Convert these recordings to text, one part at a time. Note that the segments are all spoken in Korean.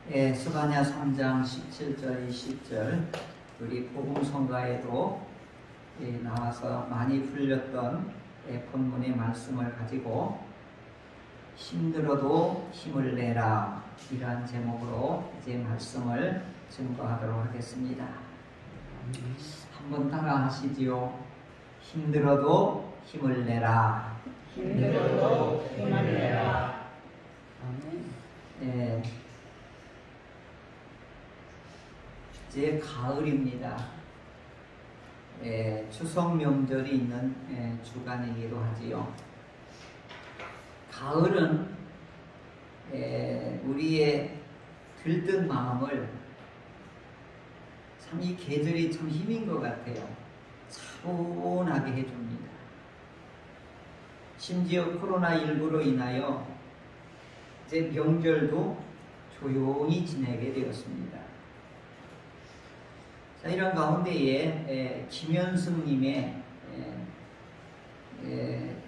스바냐 3장 17절 20절 우리 복음성가에도 나와서 많이 불렸던 본문의 말씀을 가지고 힘들어도 힘을 내라 이러한 제목으로 이제 말씀을 증거하도록 하겠습니다. 한번 따라 하시지요. 힘들어도 힘을 내라. 힘들어도 힘을 내라. 네. 이제 가을입니다. 추석 명절이 있는 주간이기도 하지요. 가을은 우리의 들뜬 마음을 참 이 계절이 참 힘인 것 같아요. 차분하게 해줍니다. 심지어 코로나19로 인하여 이제 명절도 조용히 지내게 되었습니다. 자, 이런 가운데에 김현승님의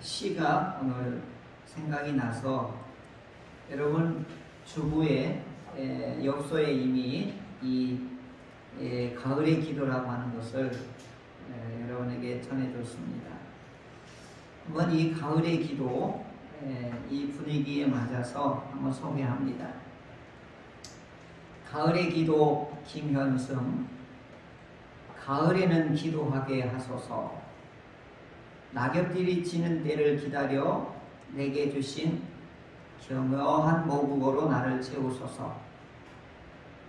시가 오늘 생각이 나서 여러분 주부의 엽서에 이미 이 가을의 기도라고 하는 것을 여러분에게 전해줬습니다. 한번 이 가을의 기도 이 분위기에 맞아서 한번 소개합니다. 가을의 기도 김현승. 가을에는 기도하게 하소서. 낙엽들이 지는 때를 기다려 내게 주신 경외한 모국어로 나를 채우소서.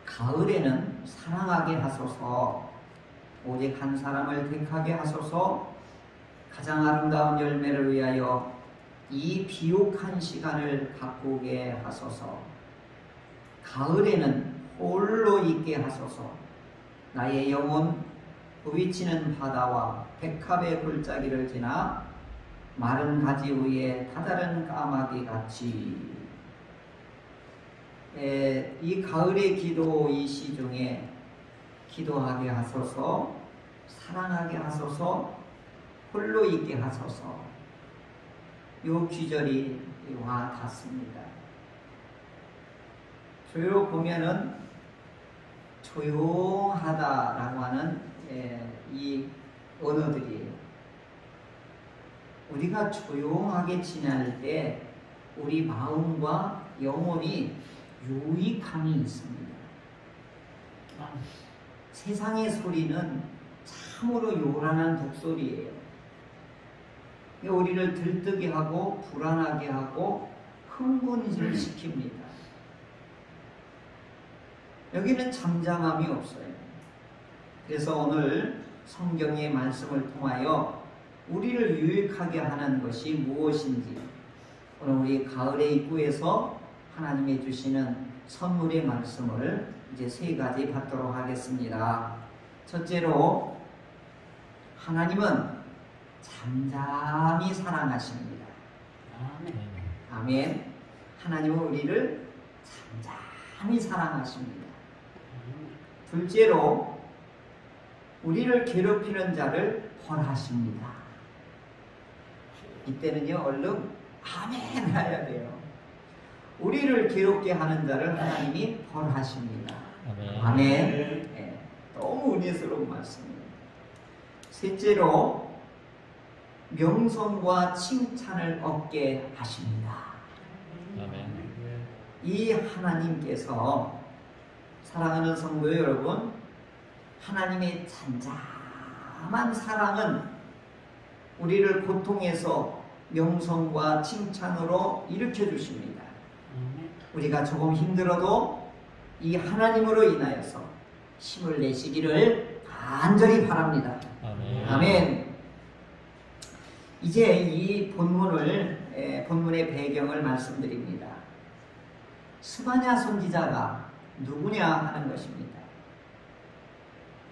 가을에는 사랑하게 하소서. 오직 한 사람을 택하게 하소서. 가장 아름다운 열매를 위하여 이 비옥한 시간을 가꾸게 하소서. 가을에는 홀로 있게 하소서. 나의 영혼 부비치는 바다와 백합의 골짜기를 지나 마른 가지 위에 다다른 까마귀 같이. 이 가을의 기도 이 시 중에 기도하게 하소서, 사랑하게 하소서, 홀로 있게 하소서, 요 귀절이 와 닿습니다. 조로 보면은 조용하다라고 하는 이 언어들이에요. 우리가 조용하게 지낼 때 우리 마음과 영혼이 유익함이 있습니다. 세상의 소리는 참으로 요란한 독소리예요. 우리를 들뜨게 하고 불안하게 하고 흥분을 시킵니다. 여기는 잠잠함이 없어요. 그래서 오늘 성경의 말씀을 통하여 우리를 유익하게 하는 것이 무엇인지 오늘 우리 가을의 입구에서 하나님이 주시는 선물의 말씀을 이제 세 가지 받도록 하겠습니다. 첫째로, 하나님은 잠잠히 사랑하십니다. 아멘. 하나님은 우리를 잠잠히 사랑하십니다. 둘째로, 우리를 괴롭히는 자를 벌하십니다. 이때는요, 얼른 아멘 해야 돼요. 우리를 괴롭게 하는 자를 하나님이 벌하십니다. 아멘. 네, 너무 은혜스러운 말씀입니다. 셋째로, 명성과 칭찬을 얻게 하십니다. 아멘. 이 하나님께서, 사랑하는 성도 여러분, 하나님의 잠잠한 사랑은 우리를 고통에서 명성과 칭찬으로 일으켜 주십니다. 우리가 조금 힘들어도 이 하나님으로 인하여서 힘을 내시기를 간절히 바랍니다. 아멘. 아멘. 이제 이 본문의 배경을 말씀드립니다. 스바냐 선지자가 누구냐 하는 것입니다.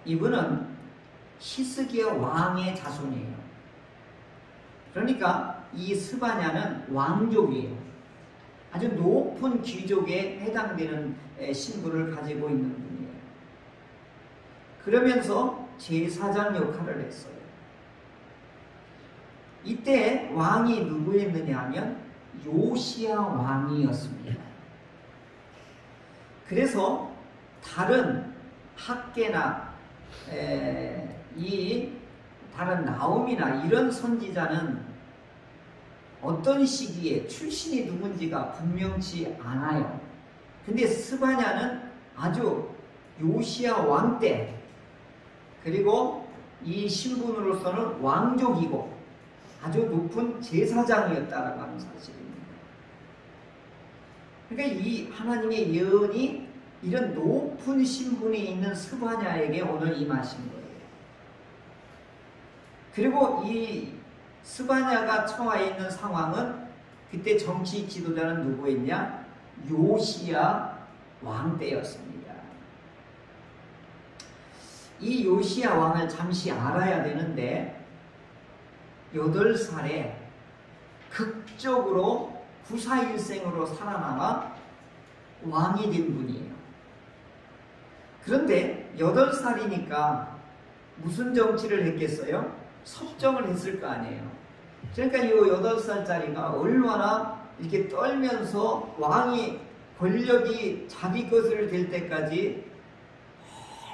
이분은 히스기야 왕의 자손이에요. 그러니까 이 스바냐는 왕족이에요. 아주 높은 귀족에 해당되는 신분을 가지고 있는 분이에요. 그러면서 제사장 역할을 했어요. 이때 왕이 누구였느냐 하면 요시야 왕이었습니다. 그래서 다른 학계나 이 다른 나홈이나 이런 선지자는 어떤 시기에 출신이 누군지가 분명치 않아요. 근데 스바냐는 아주 요시야 왕 때, 그리고 이 신분으로서는 왕족이고 아주 높은 제사장이었다라고 하는 사실입니다. 그러니까 이 하나님의 예언이 이런 높은 신분이 있는 스바냐에게 오늘 임하신 거예요. 그리고 이 스바냐가 처해 있는 상황은 그때 정치 지도자는 누구였냐? 요시야 왕 때였습니다. 이 요시야 왕을 잠시 알아야 되는데 8살에 극적으로 구사일생으로 살아남아 왕이 된 분이에요. 그런데 8살이니까 무슨 정치를 했겠어요? 섭정을 했을 거 아니에요. 그러니까 이 8살짜리가 얼마나 이렇게 떨면서 왕이 권력이 자기 것을 될 때까지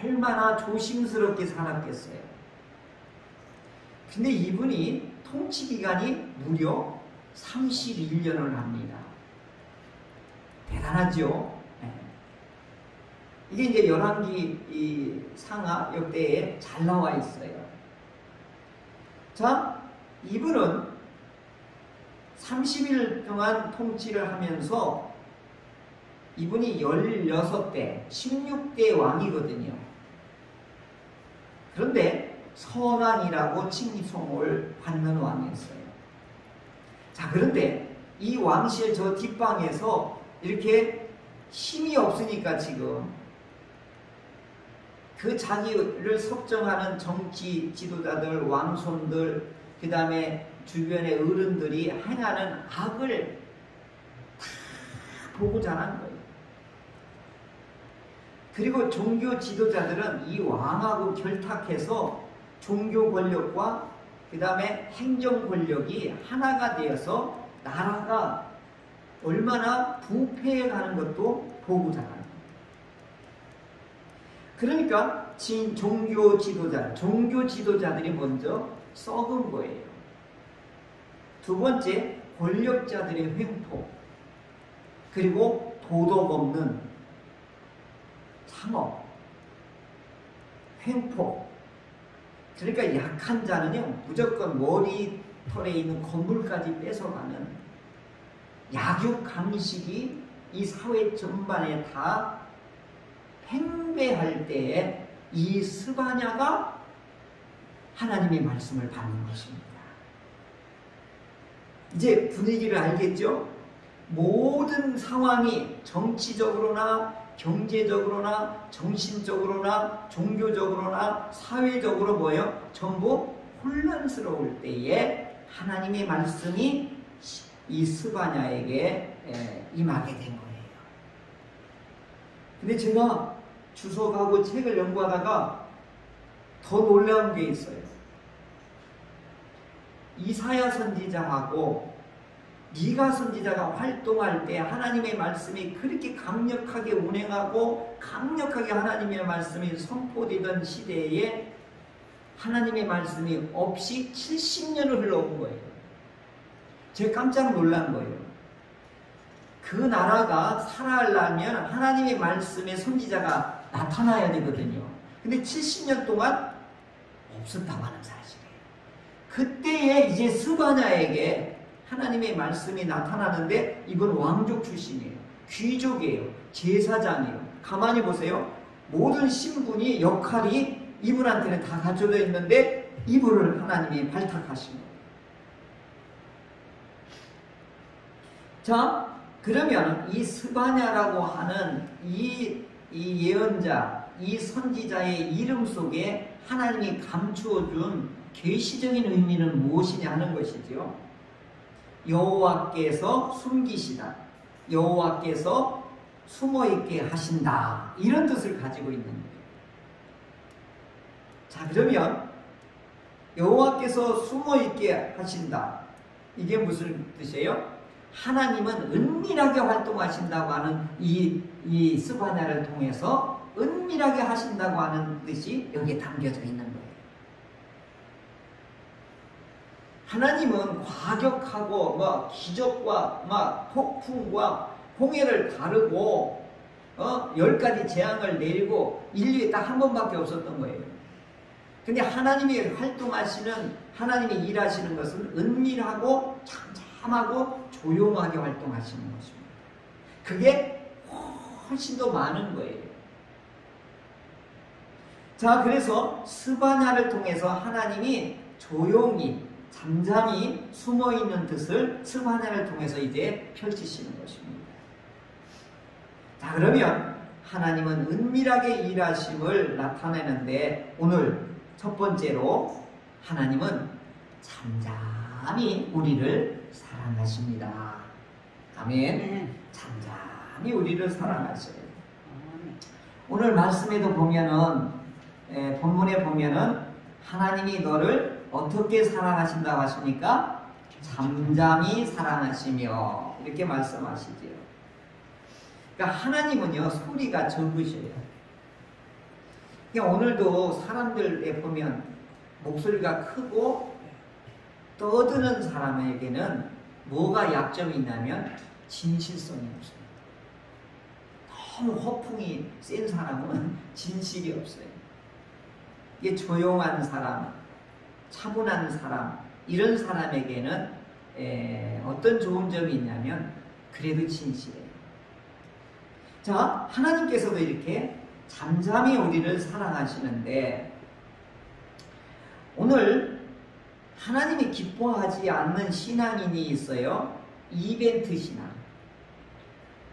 얼마나 조심스럽게 살았겠어요. 근데 이분이 통치 기간이 무려 31년을 합니다. 대단하죠? 네. 이게 이제 열왕기 이 상하 역대에 잘 나와 있어요. 자, 이분은 30일 동안 통치를 하면서 이분이 16대, 16대 왕이거든요. 그런데 선왕이라고 칭송을 받는 왕이었어요. 자, 그런데 이 왕실 저 뒷방에서 이렇게 힘이 없으니까 지금 그 자기를 섭정하는 정치 지도자들, 왕손들, 그 다음에 주변의 어른들이 행하는 악을 다 보고 자란 거예요. 그리고 종교 지도자들은 이 왕하고 결탁해서 종교 권력과 그 다음에 행정 권력이 하나가 되어서 나라가 얼마나 부패해가는 것도 보고 자라는 거예요. 그러니까 종교 지도자들이 먼저 썩은 거예요. 두 번째, 권력자들의 횡포, 그리고 도덕 없는 상업, 횡포. 그러니까 약한 자는요, 무조건 머리털에 있는 건물까지 뺏어가는 약육 강식이 이 사회 전반에 다 팽배할 때에 이 스바냐가 하나님의 말씀을 받는 것입니다. 이제 분위기를 알겠죠? 모든 상황이 정치적으로나 경제적으로나 정신적으로나 종교적으로나 사회적으로 뭐예요? 전부 혼란스러울 때에 하나님의 말씀이 이 스바냐에게 임하게 된 거예요. 근데 제가 주석하고 책을 연구하다가 더 놀라운 게 있어요. 이사야 선지자하고 미가 선지자가 활동할 때 하나님의 말씀이 그렇게 강력하게 운행하고 강력하게 하나님의 말씀이 선포되던 시대에 하나님의 말씀이 없이 70년을 흘러온 거예요. 제가 깜짝 놀란 거예요. 그 나라가 살아가려면 하나님의 말씀의 선지자가 나타나야 되거든요. 근데 70년 동안 없었다고 하는 사실이에요. 그때에 이제 스바냐에게 하나님의 말씀이 나타나는데 이건 왕족 출신이에요. 귀족이에요. 제사장이에요. 가만히 보세요. 모든 신분이 역할이 이분한테는 다 갖춰져 있는데 이분을 하나님이 발탁하신 거예요. 자, 그러면 이 스바냐라고 하는 이 예언자, 이 선지자의 이름 속에 하나님이 감추어준 계시적인 의미는 무엇이냐 하는 것이죠. 여호와께서 숨기시다, 여호와께서 숨어있게 하신다, 이런 뜻을 가지고 있는 거예요. 자, 그러면 여호와께서 숨어있게 하신다, 이게 무슨 뜻이에요? 하나님은 은밀하게 활동하신다고 하는 이 스바냐를 통해서 은밀하게 하신다고 하는 뜻이 여기에 담겨져 있는 거예요. 하나님은 과격하고 막 기적과 막 폭풍과 홍해를 가르고 10가지 재앙을 내리고 인류에 딱 한 번밖에 없었던 거예요. 근데 하나님이 활동하시는, 하나님이 일하시는 것은 은밀하고 잠잠하고 조용하게 활동하시는 것입니다. 그게 훨씬 더 많은 거예요. 자, 그래서 스바냐를 통해서 하나님이 조용히 잠잠히 숨어있는 뜻을 스바냐를 통해서 이제 펼치시는 것입니다. 자, 그러면 하나님은 은밀하게 일하심을 나타내는데 오늘 첫 번째로 하나님은 잠잠히 우리를 사랑하십니다. 아멘. 잠잠히 우리를 사랑하셔요. 오늘 말씀에도 보면은 본문에 보면은 하나님이 너를 어떻게 사랑하신다고 하십니까? 잠잠히 사랑하시며 이렇게 말씀하시지요. 그러니까 하나님은요 소리가 적으셔요. 그러니까 오늘도 사람들에 보면 목소리가 크고 떠드는 사람에게는 뭐가 약점이 있냐면 진실성이 없어요. 너무 허풍이 센 사람은 진실이 없어요. 이게 조용한 사람, 차분한 사람, 이런 사람에게는 어떤 좋은 점이 있냐면 그래도 진실해요. 자, 하나님께서도 이렇게 잠잠히 우리를 사랑하시는데 오늘 하나님이 기뻐하지 않는 신앙인이 있어요. 이벤트 신앙.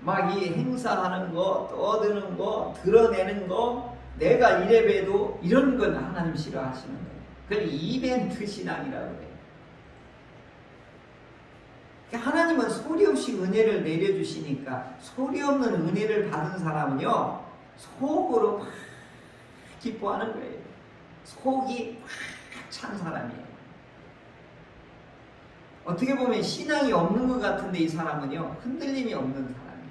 막 이 행사하는 거, 떠드는 거, 드러내는 거, 내가 이래봬도 이런 건 하나님 싫어하시는 거예요. 그걸 이벤트 신앙이라고 해요. 하나님은 소리 없이 은혜를 내려주시니까 소리 없는 은혜를 받은 사람은요 속으로 막 기뻐하는 거예요. 속이 꽉 찬 사람이에요. 어떻게 보면 신앙이 없는 것 같은데 이 사람은요 흔들림이 없는 사람이에요.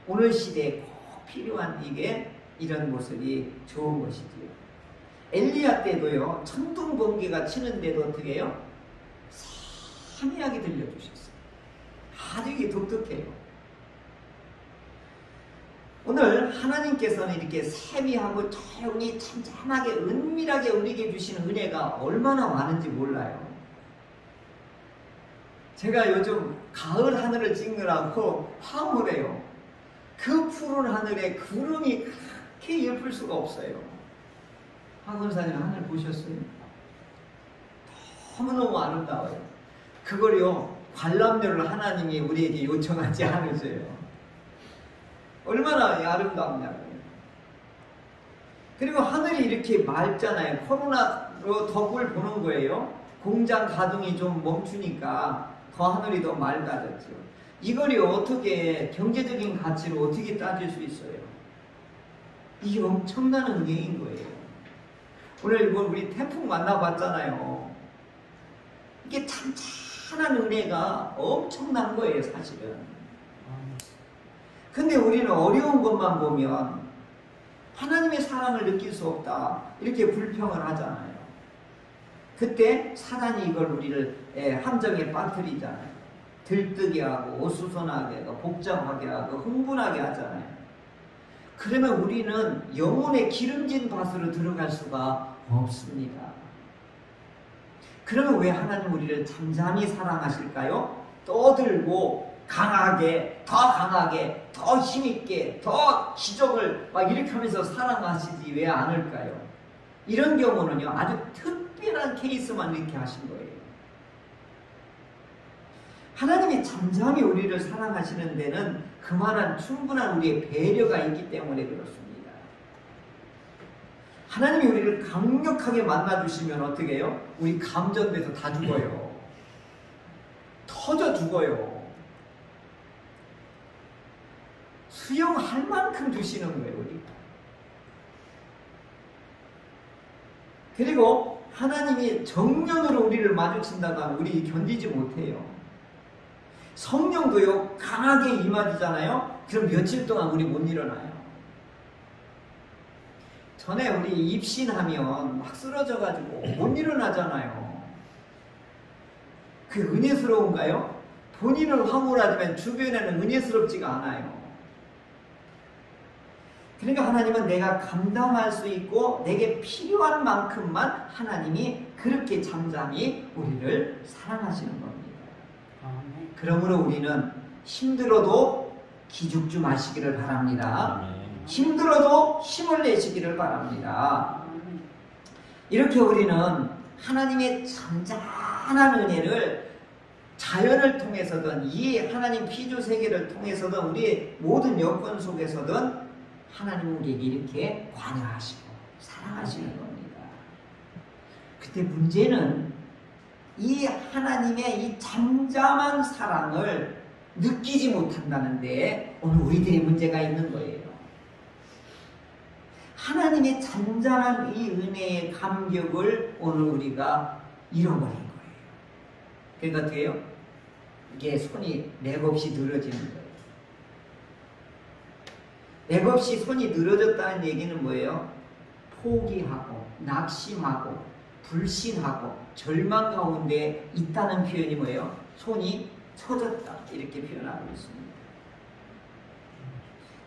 오늘 시대에 꼭 필요한 이게 이런 모습이 좋은 것이지요. 엘리야 때도요 천둥 번개가 치는데도 어떻게 해요? 세미하게 들려주셨어요. 아주 이게 독특해요. 오늘 하나님께서는 이렇게 세미하고 조용히 잠잠하게 은밀하게 우리에게 주시는 은혜가 얼마나 많은지 몰라요. 제가 요즘 가을 하늘을 찍느라고 화물해요. 그 푸른 하늘에 구름이 그렇게 예쁠 수가 없어요. 황건사님 하늘 보셨어요? 너무너무 아름다워요. 그걸요 관람료를 하나님이 우리에게 요청하지 않으세요. 얼마나 아름답냐고요. 그리고 하늘이 이렇게 맑잖아요. 코로나로 덕을 보는 거예요. 공장 가동이 좀 멈추니까 더 하늘이 더 맑아졌죠. 이걸 어떻게 경제적인 가치로 어떻게 따질 수 있어요? 이게 엄청난 은혜인 거예요. 오늘 우리 태풍 만나봤잖아요. 이게 찬찬한 은혜가 엄청난 거예요, 사실은. 근데 우리는 어려운 것만 보면 하나님의 사랑을 느낄 수 없다, 이렇게 불평을 하잖아요. 그때 사단이 이걸 우리를 함정에 빠뜨리잖아요. 들뜨게 하고 어수선하게 하고 복잡하게 하고 흥분하게 하잖아요. 그러면 우리는 영혼의 기름진 밭으로 들어갈 수가 없습니다. 그러면 왜 하나님 우리를 잠잠히 사랑하실까요? 떠들고 강하게, 더 힘있게, 더 기적을 막 일으키면서 사랑하시지 왜 않을까요? 이런 경우는요 아주 특별한 케이스만 이렇게 하신 거예요. 하나님이 잠잠히 우리를 사랑하시는 데는 그만한 충분한 우리의 배려가 있기 때문에 그렇습니다. 하나님이 우리를 강력하게 만나주시면 어떻게 해요? 우리 감전돼서 다 죽어요. 터져 죽어요. 수용할 만큼 주시는 거예요, 우리. 그리고 하나님이 정면으로 우리를 마주친다고 하면 우리 견디지 못해요. 성령도요 강하게 임하잖아요. 그럼 며칠 동안 우리 못 일어나요. 전에 우리 입신하면 막 쓰러져가지고 못 일어나잖아요. 그 은혜스러운가요? 본인은 황홀하지만 주변에는 은혜스럽지가 않아요. 그러니까 하나님은 내가 감당할 수 있고 내게 필요한 만큼만 하나님이 그렇게 잠잠히 우리를 사랑하시는 겁니다. 그러므로 우리는 힘들어도 기죽지 마시기를 바랍니다. 힘들어도 힘을 내시기를 바랍니다. 이렇게 우리는 하나님의 잔잔한 은혜를 자연을 통해서든 이 하나님 피조 세계를 통해서든 우리 모든 여건 속에서든 하나님은 우리에게 이렇게 관여하시고 사랑하시는 겁니다. 그때 문제는 이 하나님의 이 잠잠한 사랑을 느끼지 못한다는데 오늘 우리들의 문제가 있는 거예요. 하나님의 잔잔한 이 은혜의 감격을 오늘 우리가 잃어버린 거예요. 그러니까 어떻게 해요? 이게 손이 맥없이 늘어지는 거예요. 맥없이 손이 늘어졌다는 얘기는 뭐예요? 포기하고 낙심하고 불신하고 절망 가운데 있다는 표현이 뭐예요? 손이 처졌다 이렇게 표현하고 있습니다.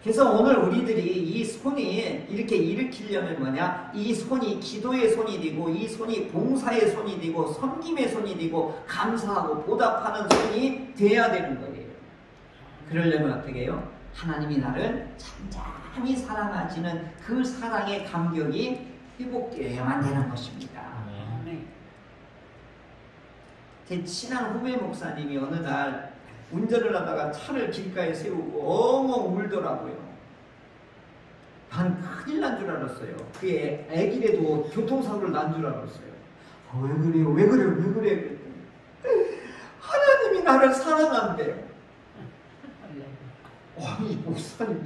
그래서 오늘 우리들이 이 손이 이렇게 일으키려면 뭐냐? 이 손이 기도의 손이 되고 이 손이 봉사의 손이 되고 섬김의 손이 되고 감사하고 보답하는 손이 돼야 되는 거예요. 그러려면 어떻게 해요? 하나님이 나를 잠잠히 사랑하시는 그 사랑의 감격이 회복되어야만 되는 것입니다. 제 친한 후배 목사님이 어느 날 운전을 하다가 차를 길가에 세우고 엉엉 울더라고요. 난 큰일 난 줄 알았어요. 그게 애기래도 교통사고를 난 줄 알았어요. 왜 그래요? 왜 그래요? 왜 그래요? 그랬더니 하나님이 나를 사랑한대요. 아니 목사님,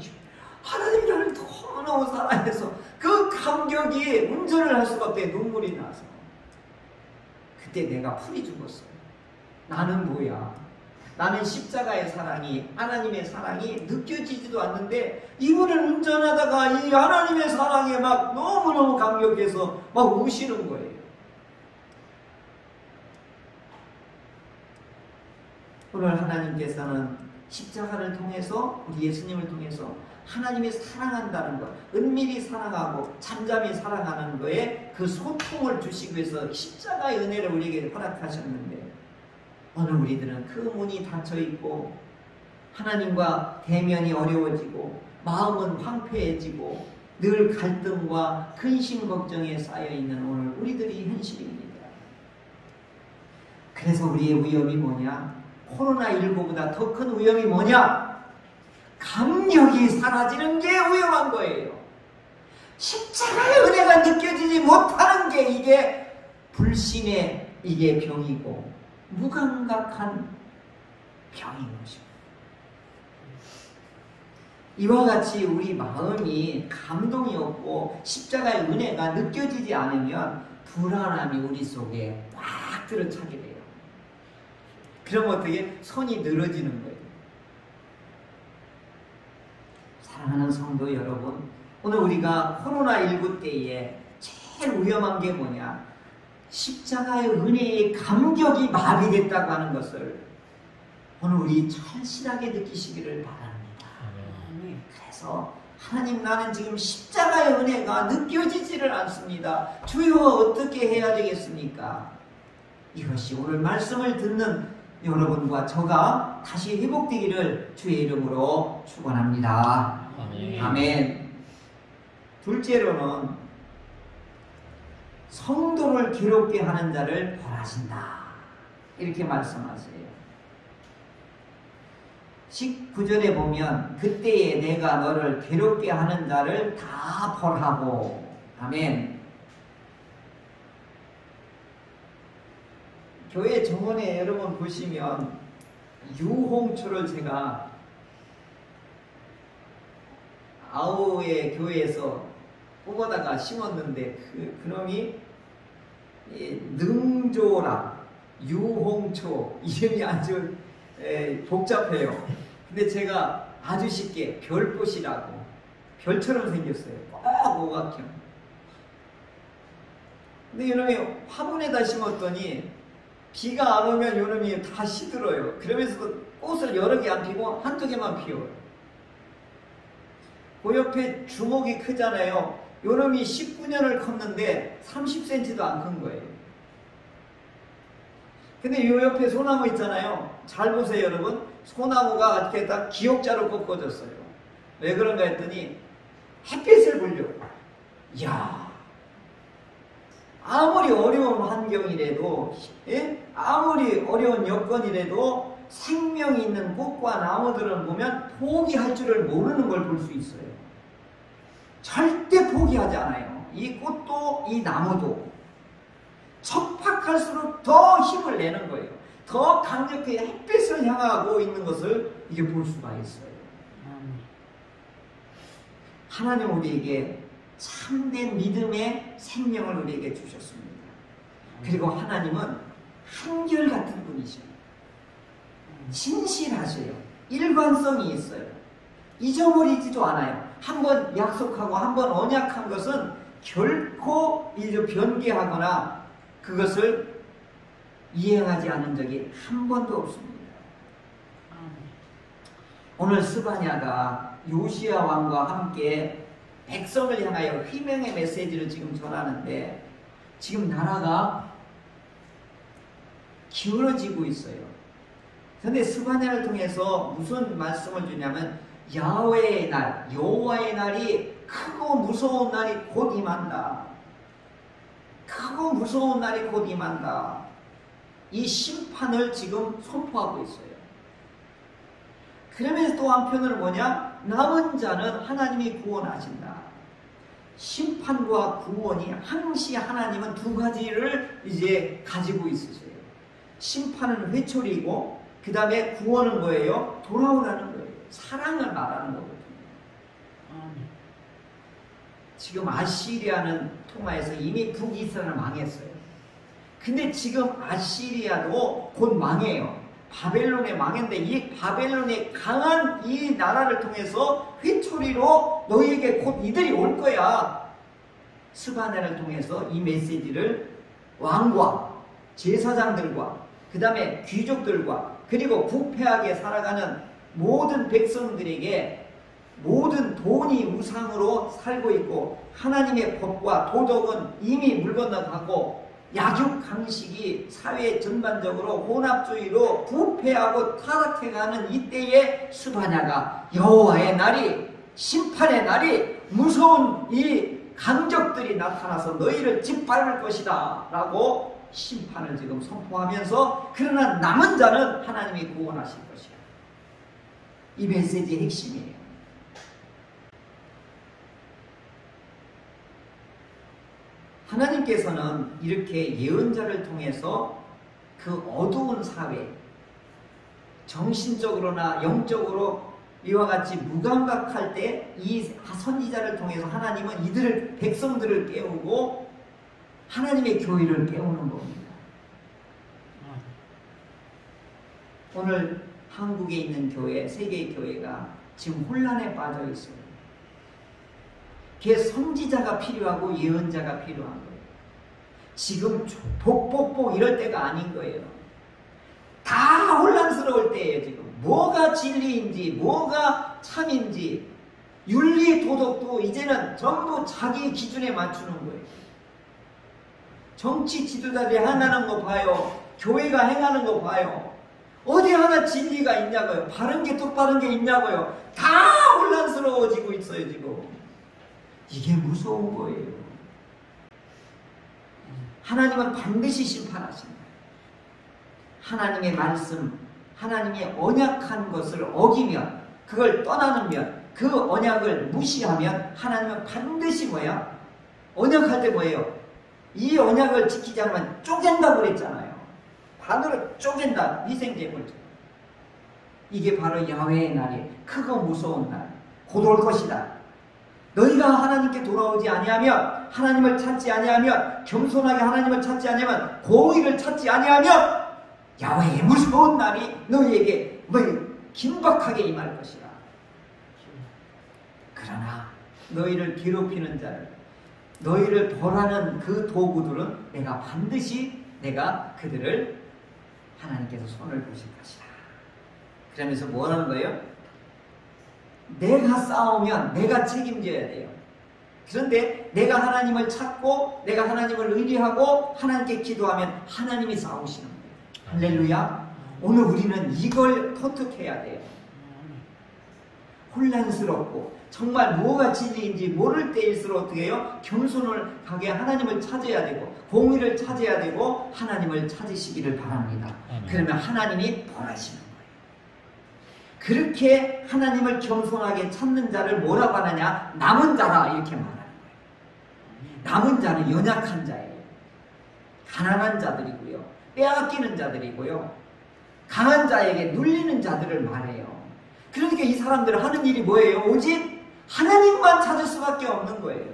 하나님이 나를 너무너무 사랑해서 그 감격이 운전을 할 수가 없대. 눈물이 나서. 그때 내가 풀이 죽었어요. 나는 뭐야? 나는 십자가의 사랑이, 하나님의 사랑이 느껴지지도 않는데 이분은 운전하다가 이 하나님의 사랑에 막 너무너무 감격해서 막 우시는 거예요. 오늘 하나님께서는 십자가를 통해서, 우리 예수님을 통해서 하나님이 사랑한다는 것, 은밀히 사랑하고 잠잠히 사랑하는 거에 그 소통을 주시기 위해서 십자가의 은혜를 우리에게 허락하셨는데 오늘 우리들은 그 문이 닫혀있고 하나님과 대면이 어려워지고 마음은 황폐해지고 늘 갈등과 근심 걱정에 쌓여있는 오늘 우리들의 현실입니다. 그래서 우리의 위험이 뭐냐? 코로나19보다 더 큰 위험이 뭐냐? 감격이 사라지는 게 위험한 거예요. 십자가의 은혜가 느껴지지 못하는 게 이게 불신의 이게 병이고 무감각한 병인 것입니다. 이와 같이 우리 마음이 감동이 없고 십자가의 은혜가 느껴지지 않으면 불안함이 우리 속에 꽉 들어차게 돼요. 그럼 어떻게? 손이 늘어지는 거예요. 사랑하는 성도 여러분, 오늘 우리가 코로나19 때에 제일 위험한 게 뭐냐? 십자가의 은혜의 감격이 마비됐다고 하는 것을 오늘 우리 절실하게 느끼시기를 바랍니다. 그래서 하나님, 나는 지금 십자가의 은혜가 느껴지지를 않습니다. 주여 어떻게 해야 되겠습니까? 이것이 오늘 말씀을 듣는 여러분과 저가 다시 회복되기를 주의 이름으로 축원합니다. 아멘. 아멘. 둘째로는 성도를 괴롭게 하는 자를 벌하신다. 이렇게 말씀하세요. 19절에 보면 그때에 내가 너를 괴롭게 하는 자를 다 벌하고. 아멘. 교회 정원에 여러분 보시면 유홍초를 제가 아우의 교회에서 뽑아다가 심었는데 그놈이 능조라 유홍초 이름이 아주 복잡해요. 근데 제가 아주 쉽게 별꽃이라고, 별처럼 생겼어요. 꼭 오각형. 근데 요놈이 화분에다 심었더니 비가 안 오면 요놈이 다 시들어요. 그러면서도 꽃을 여러 개 안 피고 한두 개만 피워요. 그 옆에 주먹이 크잖아요. 요놈이 19년을 컸는데 30cm도 안 큰 거예요. 근데 요 옆에 소나무 있잖아요. 잘 보세요, 여러분. 소나무가 이렇게 딱 기역자로 꺾어졌어요. 왜 그런가 했더니 햇빛을 보려고. 이야, 아무리 어려운 환경이라도, 예? 아무리 어려운 여건이라도 생명이 있는 꽃과 나무들을 보면 포기할 줄을 모르는 걸 볼 수 있어요. 절대 포기하지 않아요. 이 꽃도 이 나무도 척박할수록 더 힘을 내는 거예요. 더 강력히 햇빛을 향하고 있는 것을 이게 볼 수가 있어요. 하나님 우리에게 참된 믿음의 생명을 우리에게 주셨습니다. 그리고 하나님은 한결같은 분이셔요. 진실하셔요. 일관성이 있어요. 잊어버리지도 않아요. 한번 약속하고 한번 언약한 것은 결코 변개하거나 그것을 이행하지 않은 적이 한 번도 없습니다. 오늘 스바냐가 요시야 왕과 함께 백성을 향하여 희망의 메시지를 지금 전하는데 지금 나라가 기울어지고 있어요. 그런데 스바냐를 통해서 무슨 말씀을 주냐면 야훼의 날, 여호와의 날이 크고 무서운 날이 곧 임한다. 크고 무서운 날이 곧 임한다. 이 심판을 지금 선포하고 있어요. 그러면서 또 한편으로 뭐냐? 남은 자는 하나님이 구원하신다. 심판과 구원이 항시 하나님은 두 가지를 이제 가지고 있으세요. 심판은 회초리고 그 다음에 구원은 뭐예요? 돌아오라는 거예요. 사랑을 말하는 거거든요. 지금 아시리아는 통하여서 이미 북이스라엘을 망했어요. 근데 지금 아시리아도 곧 망해요. 바벨론에 망했는데 이 바벨론의 강한 이 나라를 통해서 회초리로 너희에게 곧 이들이 올 거야. 스바냐를 통해서 이 메시지를 왕과 제사장들과 그 다음에 귀족들과 그리고 부패하게 살아가는 모든 백성들에게 모든 돈이 우상으로 살고 있고 하나님의 법과 도덕은 이미 물 건너가고 약육 강식이 사회 전반적으로 혼합주의로 부패하고 타락해가는 이때에 스바냐가 여호와의 날이 심판의 날이 무서운 이 강적들이 나타나서 너희를 짓밟을 것이다 라고 심판을 지금 선포하면서 그러나 남은 자는 하나님이 구원하실 것이야. 이 메시지의 핵심이에요. 하나님께서는 이렇게 예언자를 통해서 그 어두운 사회, 정신적으로나 영적으로 이와 같이 무감각할 때 이 선지자를 통해서 하나님은 이들을 백성들을 깨우고 하나님의 교회를 깨우는 겁니다. 오늘 한국에 있는 교회, 세계의 교회가 지금 혼란에 빠져 있어요. 그게 선지자가 필요하고 예언자가 필요한 거예요. 지금 복복복 이럴 때가 아닌 거예요. 다 혼란스러울 때예요. 지금 뭐가 진리인지 뭐가 참인지 윤리 도덕도 이제는 전부 자기 기준에 맞추는 거예요. 정치 지도자들이 행하는 거 봐요. 교회가 행하는 거 봐요. 어디 하나 진리가 있냐고요. 바른 게 똑바른 게 있냐고요. 다 혼란스러워지고 있어요. 지금 이게 무서운 거예요. 하나님은 반드시 심판하신다. 하나님의 말씀, 하나님이 언약한 것을 어기면, 그걸 떠나는 면, 그 언약을 무시하면 하나님은 반드시 뭐야? 언약할 때 뭐예요? 이 언약을 지키지 않으면 쪼갠다고 그랬잖아요. 반으로 쪼갠다. 희생제물처럼. 이게 바로 야훼의 날이 크고 무서운 날. 곧 올 것이다. 너희가 하나님께 돌아오지 아니하면, 하나님을 찾지 아니하면, 겸손하게 하나님을 찾지 아니하면, 공의를 찾지 아니하면 야훼의 무서운 날이 너희에게 긴박하게 임할 것이라. 그러나 너희를 괴롭히는 자를, 너희를 벌하는 그 도구들은 내가 반드시 그들을 하나님께서 손을 보실 것이다. 그러면서 뭐라는 거예요? 내가 싸우면 내가 책임져야 돼요. 그런데 내가 하나님을 찾고 내가 하나님을 의지하고 하나님께 기도하면 하나님이 싸우시는 거예요. 할렐루야. 오늘 우리는 이걸 터득해야 돼요. 혼란스럽고 정말 뭐가 진리인지 모를 때일수록 어떻게 해요? 겸손을 하게 하나님을 찾아야 되고 공의를 찾아야 되고 하나님을 찾으시기를 바랍니다. 그러면 하나님이 벌하시는 거예요. 그렇게 하나님을 겸손하게 찾는 자를 뭐라고 하느냐? 남은 자라 이렇게 말하는 거예요. 남은 자는 연약한 자예요. 가난한 자들이고요. 빼앗기는 자들이고요. 강한 자에게 눌리는 자들을 말해요. 그러니까 이 사람들은 하는 일이 뭐예요? 오직 하나님만 찾을 수밖에 없는 거예요.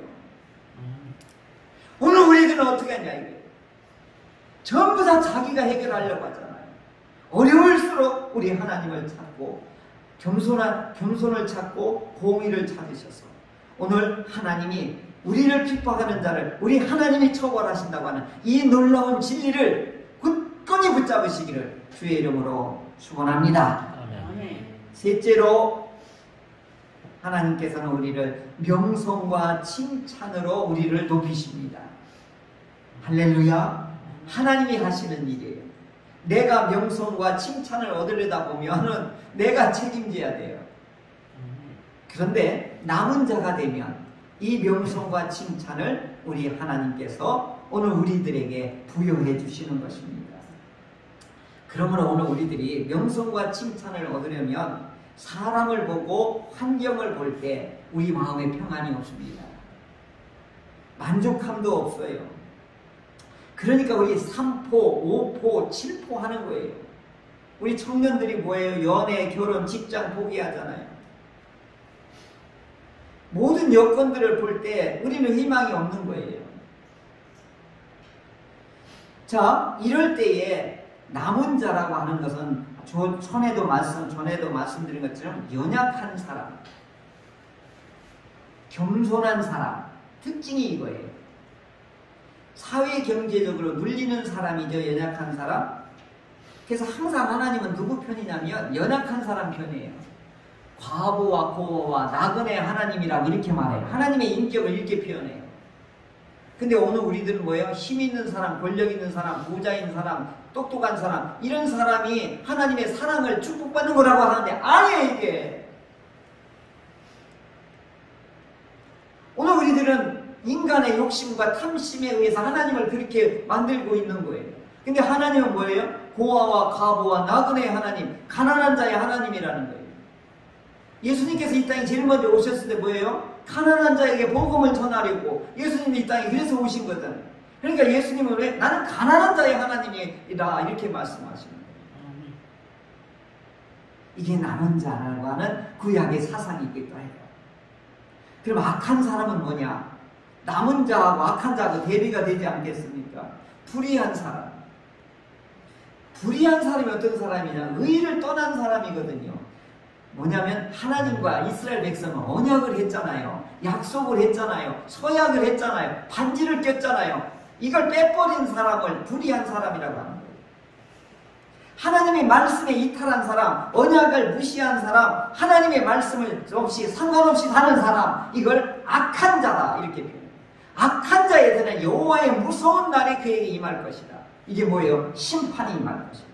오늘 우리들은 어떻게 하냐 이거예요. 전부 다 자기가 해결하려고 하잖아요. 어려울수록 우리 하나님을 찾고 겸손을 찾고 공의를 찾으셔서 오늘 하나님이 우리를 핍박하는 자를 우리 하나님이 처벌하신다고 하는 이 놀라운 진리를 굳건히 붙잡으시기를 주의 이름으로 축원합니다. 셋째로 하나님께서는 우리를 명성과 칭찬으로 우리를 높이십니다. 할렐루야. 하나님이 하시는 일이에요. 내가 명성과 칭찬을 얻으려다 보면 내가 책임져야 돼요. 그런데 남은 자가 되면 이 명성과 칭찬을 우리 하나님께서 오늘 우리들에게 부여해 주시는 것입니다. 그러므로 오늘 우리들이 명성과 칭찬을 얻으려면 사람을 보고 환경을 볼 때 우리 마음에 평안이 없습니다. 만족함도 없어요. 그러니까 우리 3포, 5포, 7포 하는 거예요. 우리 청년들이 뭐예요? 연애, 결혼, 직장 포기하잖아요. 모든 여건들을 볼 때 우리는 희망이 없는 거예요. 자, 이럴 때에 남은 자라고 하는 것은 전에도 말씀드린 것처럼 연약한 사람, 겸손한 사람, 특징이 이거예요. 사회 경제적으로 눌리는 사람이죠, 연약한 사람. 그래서 항상 하나님은 누구 편이냐면 연약한 사람 편이에요. 과부와 고아와 나그네 하나님이라고 이렇게 말해요. 하나님의 인격을 이렇게 표현해요. 근데 오늘 우리들은 뭐예요? 힘 있는 사람, 권력 있는 사람, 부자인 사람, 똑똑한 사람, 이런 사람이 하나님의 사랑을 축복받는 거라고 하는데 아니에요, 이게. 오늘 우리들은 인간의 욕심과 탐심에 의해서 하나님을 그렇게 만들고 있는 거예요. 근데 하나님은 뭐예요? 고아와 과부와 나그네의 하나님, 가난한 자의 하나님이라는 거예요. 예수님께서 이 땅에 제일 먼저 오셨을 때 뭐예요? 가난한 자에게 복음을 전하려고 예수님이 이 땅에 그래서 오신 거잖아요. 그러니까 예수님은 왜? 나는 가난한 자의 하나님이다 이렇게 말씀하시는 거예요. 이게 남은 자라고 하는 구약의 사상이기도 해요. 그럼 악한 사람은 뭐냐? 남은 자하고 악한 자하고 대비가 되지 않겠습니까? 불의한 사람. 불의한 사람이 어떤 사람이냐? 의를 떠난 사람이거든요. 뭐냐면 하나님과 이스라엘 백성은 언약을 했잖아요. 약속을 했잖아요. 서약을 했잖아요. 반지를 꼈잖아요. 이걸 빼버린 사람을 불의한 사람이라고 하는 거예요. 하나님의 말씀에 이탈한 사람, 언약을 무시한 사람, 하나님의 말씀을 없이 상관없이 사는 사람, 이걸 악한 자다 이렇게 표현해요. 악한 자에 대한 여호와의 무서운 날이 그에게 임할 것이다. 이게 뭐예요? 심판이 임할 것이다.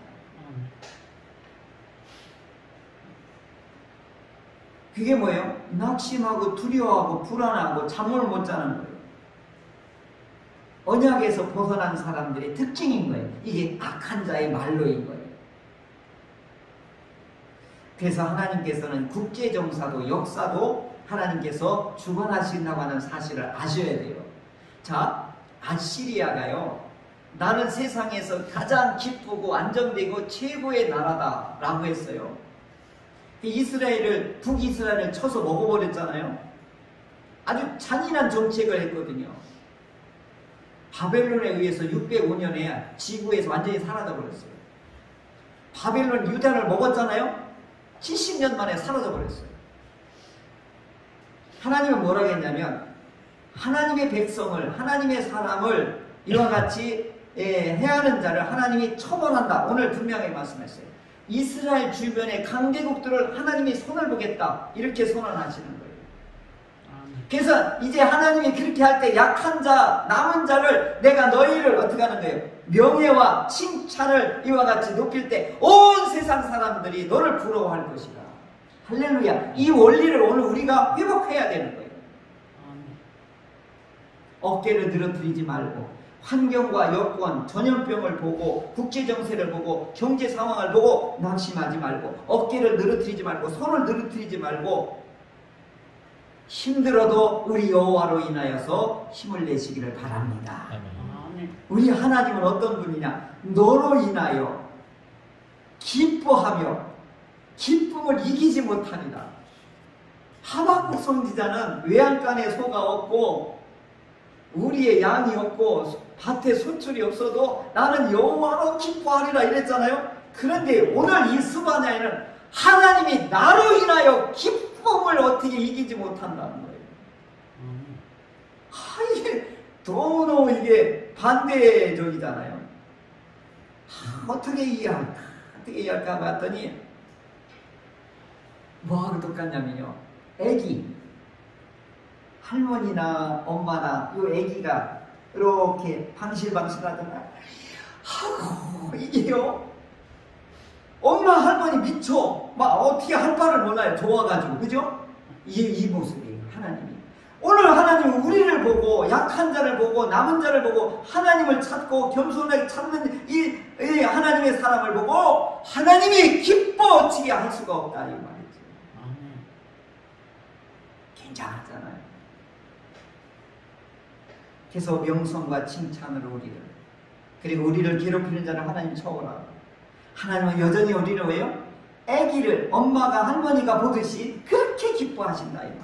그게 뭐예요? 낙심하고 두려워하고 불안하고 잠을 못 자는 거예요. 언약에서 벗어난 사람들의 특징인 거예요. 이게 악한 자의 말로인 거예요. 그래서 하나님께서는 국제정사도 역사도 하나님께서 주관하신다고 하는 사실을 아셔야 돼요. 자, 아시리아가요, 나는 세상에서 가장 기쁘고 안정되고 최고의 나라다 라고 했어요. 이스라엘을, 북이스라엘을 쳐서 먹어버렸잖아요. 아주 잔인한 정책을 했거든요. 바벨론에 의해서 605년에 지구에서 완전히 사라져버렸어요. 바벨론 유다를 먹었잖아요. 70년 만에 사라져 버렸어요. 하나님은 뭐라고 했냐면 하나님의 백성을, 하나님의 사람을 이와 같이 해하는 자를 하나님이 처벌한다. 오늘 분명히 말씀했어요. 이스라엘 주변의 강대국들을 하나님이 손을 보겠다. 이렇게 선언하시는 거예요. 그래서 이제 하나님이 그렇게 할 때 약한 자, 남은 자를 내가 너희를 어떻게 하는 거예요? 명예와 칭찬을 이와 같이 높일 때 온 세상 사람들이 너를 부러워할 것이다. 할렐루야. 이 원리를 오늘 우리가 회복해야 되는 거예요. 어깨를 늘어뜨리지 말고 환경과 여건, 전염병을 보고 국제정세를 보고 경제 상황을 보고 낙심하지 말고 어깨를 늘어뜨리지 말고 손을 늘어뜨리지 말고 힘들어도 우리 여호와로 인하여서 힘을 내시기를 바랍니다. 우리 하나님은 어떤 분이냐? 너로 인하여 기뻐하며 기쁨을 이기지 못합니다. 하박국 선지자는 외양간에 소가 없고 우리의 양이 없고 밭에 소출이 없어도 나는 여호와로 기뻐하리라 이랬잖아요. 그런데 오늘 이 스바냐에는 하나님이 나로 인하여 기쁨을 어떻게 이기지 못한다는 거예요. 이게 너무너무 이게 반대적이잖아요. 어떻게 이해할까 봤더니 뭐하고 똑같냐면요. 애기 할머니나 엄마나 요 애기가 이렇게 방실방실 하잖아요. 아이고 이게요. 엄마 할머니 미쳐 막 어떻게 할 바를 몰라요. 좋아가지고 그죠? 이 모습이에요. 하나님이 오늘 하나님은 우리를 보고 약한 자를 보고 남은 자를 보고 하나님을 찾고 겸손하게 찾는 이 하나님의 사람을 보고 하나님이 기뻐지게 할 수가 없다 이 말이죠. 굉장하잖아요. 그래서 명성과 칭찬으로 우리를, 그리고 우리를 괴롭히는 자를 하나님 처벌하고, 하나님은 여전히 우리를 왜요? 아기를 엄마가 할머니가 보듯이 그렇게 기뻐하신다 이 말이죠.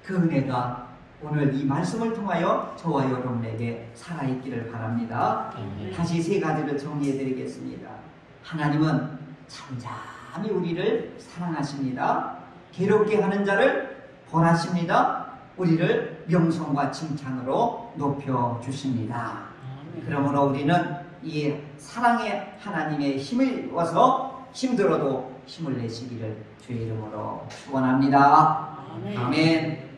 그 은혜가 오늘 이 말씀을 통하여 저와 여러분에게 살아있기를 바랍니다. 다시 세 가지를 정리해 드리겠습니다. 하나님은 잠잠히 우리를 사랑하십니다. 괴롭게 하는 자를 벌하십니다. 우리를 명성과 칭찬으로 높여주십니다. 그러므로 우리는 이 사랑의 하나님의 힘을 입어서 힘들어도 힘을 내시기를 주의 이름으로 축원합니다. 아멘.